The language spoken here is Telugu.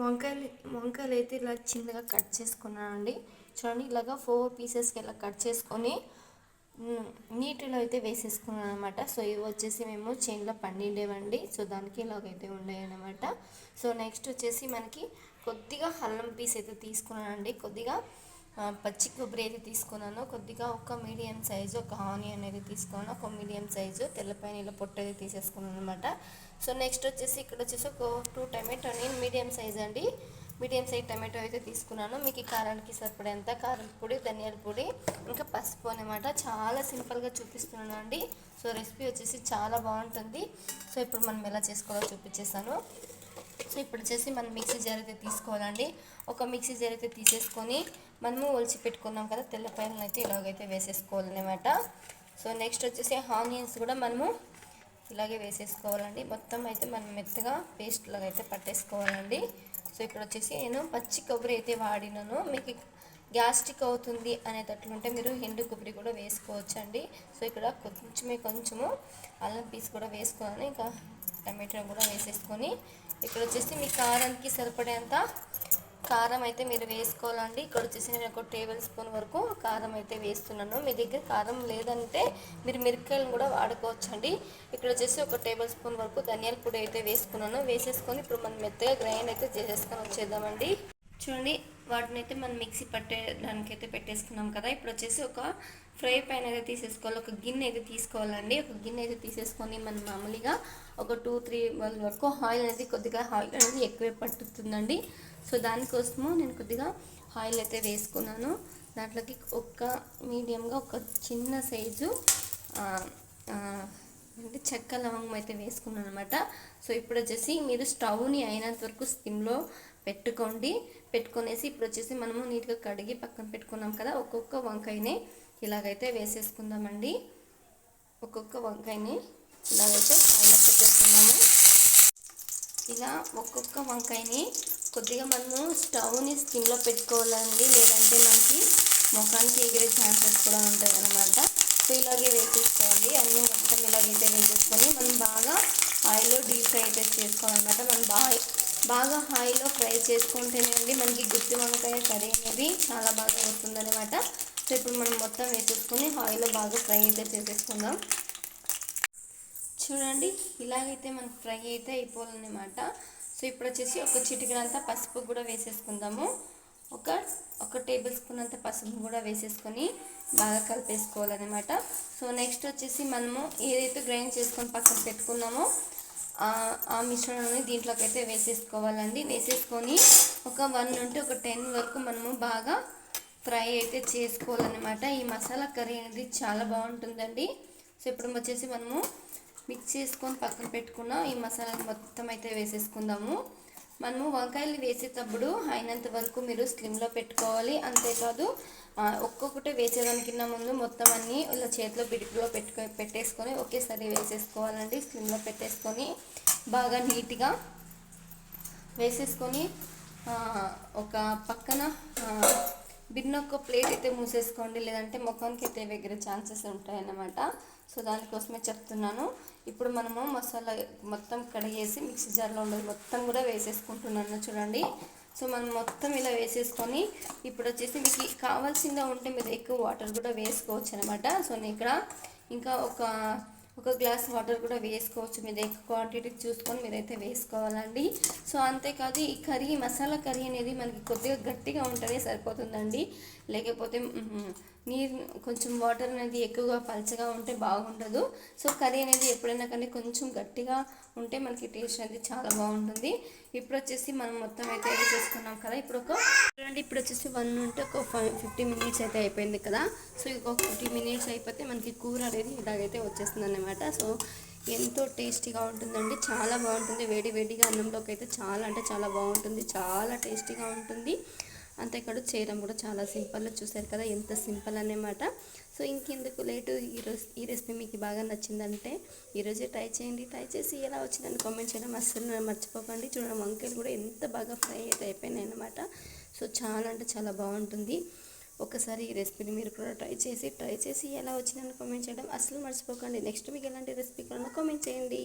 వంకాయలు వంకాయలు అయితే ఇలా చిన్నగా కట్ చేసుకున్నానండి. చూడండి, ఇలాగా 4 పీసెస్కి ఇలా కట్ చేసుకొని నీటిలో అయితే వేసేసుకున్నాను అనమాట. సో ఇవి వచ్చేసి మేము చేనులో పండిండేవండి. సో దానికి ఇలాగైతే ఉండేవన్నమాట. సో నెక్స్ట్ వచ్చేసి మనకి కొద్దిగా అల్లం పీస్ అయితే తీసుకున్నానండి. కొద్దిగా పచ్చి కొబ్బరి అయితే తీసుకున్నాను. కొద్దిగా ఒక మీడియం సైజు ఒక ఆనియన్ అయితే తీసుకున్నాను. ఒక మీడియం సైజు తెల్లపైన ఇలా పొట్టు అయితే తీసేసుకున్నాను అనమాట. సో నెక్స్ట్ వచ్చేసి ఇక్కడ వచ్చేసి ఒక 2 టమాటో, నేను మీడియం సైజ్ అండి, మీడియం సైజ్ టమాటో అయితే తీసుకున్నాను. మీకు ఈ కారానికి సరిపడేంత కారం పొడి, ధనియాల పొడి, ఇంకా పసుపు అనమాట. చాలా సింపుల్గా చూపిస్తున్నాను అండి. సో రెసిపీ వచ్చేసి చాలా బాగుంటుంది. సో ఇప్పుడు మనం ఎలా చేసుకోవాలో చూపించేస్తాను. సో ఇప్పుడు వచ్చేసి మనం మిక్సీ జార్ అయితే తీసుకోవాలండి. ఒక మిక్సీ జార్ అయితే తీసేసుకొని మనము ఒలిచి పెట్టుకున్నాం కదా తెల్లపాయలను అయితే ఇలాగైతే వేసేసుకోవాలన్నమాట. సో నెక్స్ట్ వచ్చేసి ఆనియన్స్ కూడా మనము ఇలాగే వేసేసుకోవాలండి. మొత్తం అయితే మనం మెత్తగా పేస్ట్ లాగా అయితే పట్టేసుకోవాలండి. సో ఇక్కడ వచ్చేసి నేను పచ్చి కొబ్బరి అయితే వాడినాను. మీకు గ్యాస్ట్రిక్ అవుతుంది అనేటట్లుంటే మీరు ఎండు కొబ్బరి కూడా వేసుకోవచ్చండి. సో ఇక్కడ కొంచెము అల్లం పీస్ కూడా వేసుకోవాలి. ఇంకా టమాటో కూడా వేసేసుకొని ఇక్కడ వచ్చేసి మీ కారానికి సరిపడేంత కారం అయితే మీరు వేసుకోవాలండి. ఇక్కడ వచ్చేసి నేను ఒక టేబుల్ స్పూన్ వరకు కారం అయితే వేస్తున్నాను. మీ దగ్గర కారం లేదంటే మీరు మిరపకాయలను కూడా వాడుకోవచ్చండి. ఇక్కడ వచ్చేసి ఒక టేబుల్ స్పూన్ వరకు ధనియాల పొడి అయితే వేసుకున్నాను. వేసేసుకొని ఇప్పుడు మనం మెత్తగా గ్రైండ్ అయితే చేసేసుకొని వచ్చేద్దామండి. చూడండి, వాటిని అయితే మనం మిక్సీ పట్టేదానికి అయితే పెట్టేసుకున్నాం కదా. ఇప్పుడు వచ్చేసి ఒక ఫ్రై ప్యాన్ అయితే తీసేసుకోవాలి. ఒక గిన్నె అయితే తీసుకోవాలండి. ఒక గిన్నె అయితే తీసేసుకొని మనం మామూలుగా ఒక 2-3 వరకు ఆయిల్ అనేది, కొద్దిగా ఆయిల్ అనేది ఎక్కువే పట్టుతుందండి. సో దానికోసము నేను కొద్దిగా ఆయిల్ అయితే వేసుకున్నాను. దాంట్లోకి ఒక మీడియంగా ఒక చిన్న సైజు అంటే చెక్క లవంగం అయితే వేసుకున్నాను అనమాట. సో ఇప్పుడు వచ్చేసి మీరు స్టవ్ని అయినంత వరకు స్టిమ్లో పెట్టుకొనేసి ఇప్పుడు వచ్చేసి మనము నీట్గా కడిగి పక్కన పెట్టుకున్నాం కదా. ఒక్కొక్క వంకాయని ఇలాగైతే వేసేసుకుందామండి. ఒక్కొక్క వంకాయని ఇలాగైతే ఆయిల్ పెట్టేసుకున్నాము. ఇలా ఒక్కొక్క వంకాయని కొద్దిగా మనము స్టవ్ని స్టిమ్లో పెట్టుకోవాలండి, లేదంటే మనకి ముఖానికి ఎగిరే ఛాన్సెస్ కూడా ఉంటాయి అన్నమాట. సో ఇలాగే వేసేసుకోవాలి. అన్నీ మొత్తం ఇలాగైతే వేసేసుకొని మనం బాగా ఆయిల్లో డీప్ ఫ్రై అయితే చేసుకోవాలన్నమాట. మనం బాగా ఆయిల్లో ఫ్రై చేసుకుంటేనే అండి మనకి గుత్తి వంకాయ కర్రీ అనేది చాలా బాగా వస్తుందన్నమాట. సో ఇప్పుడు మనం మొత్తం వేసేసుకొని ఆయిల్లో బాగా ఫ్రై అయితే చేసేసుకుందాం. చూడండి, ఇలాగైతే మనకు ఫ్రై అయితే అయిపోవాలన్నమాట. సో ఇప్పుడు వచ్చేసి ఒక చిటికెడంతా పసుపు కూడా వేసేసుకుందాము. ఒక టేబుల్ స్పూన్ అంత పసుపు కూడా వేసేసుకొని బాగా కలిపేసుకోవాలన్నమాట. సో నెక్స్ట్ వచ్చేసి మనము ఏదైతే గ్రైండ్ చేసుకొని పక్కన పెట్టుకున్నామో ఆ మిశ్రమాన్ని దీంట్లోకి అయితే వేసేసుకోవాలండి. వేసేసుకొని ఒక 1 నుండి ఒక 10 వరకు మనము బాగా ఫ్రై అయితే చేసుకోవాలన్నమాట. ఈ మసాలా కర్రీ అనేది చాలా బాగుంటుందండి. సో ఇప్పుడు వచ్చేసి మనము మిక్స్ చేసుకొని పక్కన పెట్టుకున్న ఈ మసాలా మొత్తం అయితే వేసేసుకుందాము. మనము వంకాయలు వేసేటప్పుడు అయినంత వరకు మీరు స్లిమ్లో పెట్టుకోవాలి. అంతేకాదు ఒక్కొక్కటి వేసేదానికన్నా ముందు మొత్తం అన్నీ ఇలా చేతిలో పిడికిలో పెట్టేసుకొని ఒకేసారి వేసేసుకోవాలండి. స్లిమ్లో పెట్టేసుకొని బాగా నీట్గా వేసేసుకొని ఒక పక్కన ఒక ప్లేట్ అయితే మూసేసుకోండి, లేదంటే ముఖానికి అయితే ఎగిరే ఛాన్సెస్ ఉంటాయన్నమాట. సో దానికోసమే చెప్తున్నాను. ఇప్పుడు మనము మసాలా మొత్తం కడిగేసి మిక్సీ జార్లో ఉండదు మొత్తం కూడా వేసేసుకుంటున్నాను చూడండి. సో మనం మొత్తం ఇలా వేసేసుకొని ఇప్పుడు వచ్చేసి మీకు కావాల్సిందా ఉంటే మీరు ఎక్కువ వాటర్ కూడా వేసుకోవచ్చు అనమాట. సో నేను ఇక్కడ ఇంకా ఒక గ్లాస్ వాటర్ కూడా వేసుకోవచ్చు. మీరు ఎక్కువ క్వాంటిటీ చూసుకొని మీరైతే వేసుకోవాలండి. సో అంతేకాదు ఈ కర్రీ మసాలా కర్రీ అనేది మనకి కొద్దిగా గట్టిగా ఉంటేనే సరిపోతుందండి. లేకపోతే నీరు కొంచెం వాటర్ అనేది ఎక్కువగా పలచగా ఉంటే బాగుండదు. సో కర్రీ అనేది ఎప్పుడైనా కానీ కొంచెం గట్టిగా ఉంటే మనకి టేస్ట్ అనేది చాలా బాగుంటుంది. ఇప్పుడు వచ్చేసి మనం మొత్తం అయితే వేసేసుకున్నాం కదా. ఇప్పుడు వచ్చేసి 1 నుండి ఒక 50 మినిట్స్ అయితే అయిపోయింది కదా. సో ఇంకొక 50 మినిట్స్ అయిపోతే మనకి కూర అనేది ఇలాగైతే వచ్చేస్తుంది అన్నమాట. సో ఎంతో టేస్టీగా ఉంటుందండి, చాలా బాగుంటుంది. వేడిగా అన్నంలోకి అయితే చాలా అంటే చాలా బాగుంటుంది, చాలా టేస్టీగా ఉంటుంది. అంతేకాదు చేయడం కూడా చాలా సింపుల్. చూసారు కదా ఎంత సింపుల్ అన్నమాట. సో ఇంకెందుకు లేటు, ఈ రెసిపీ మీకు బాగా నచ్చిందంటే ఈరోజే ట్రై చేయండి. ట్రై చేసి ఎలా వచ్చిందని కామెంట్ చేయడం అస్సలు మర్చిపోకండి. చూడండి, వంకాయలు కూడా ఎంత బాగా ఫ్రై అయితే అయిపోయినాయి అన్నమాట. సో చాలా అంటే చాలా బాగుంటుంది. ఒకసారి ఈ రెసిపీని మీరు కూడా ట్రై చేసి ఎలా వచ్చిందని కామెంట్ చేయడం అస్సలు మర్చిపోకండి. నెక్స్ట్ మీకు ఎలాంటి రెసిపీ కావాలన్నా కామెంట్ చేయండి.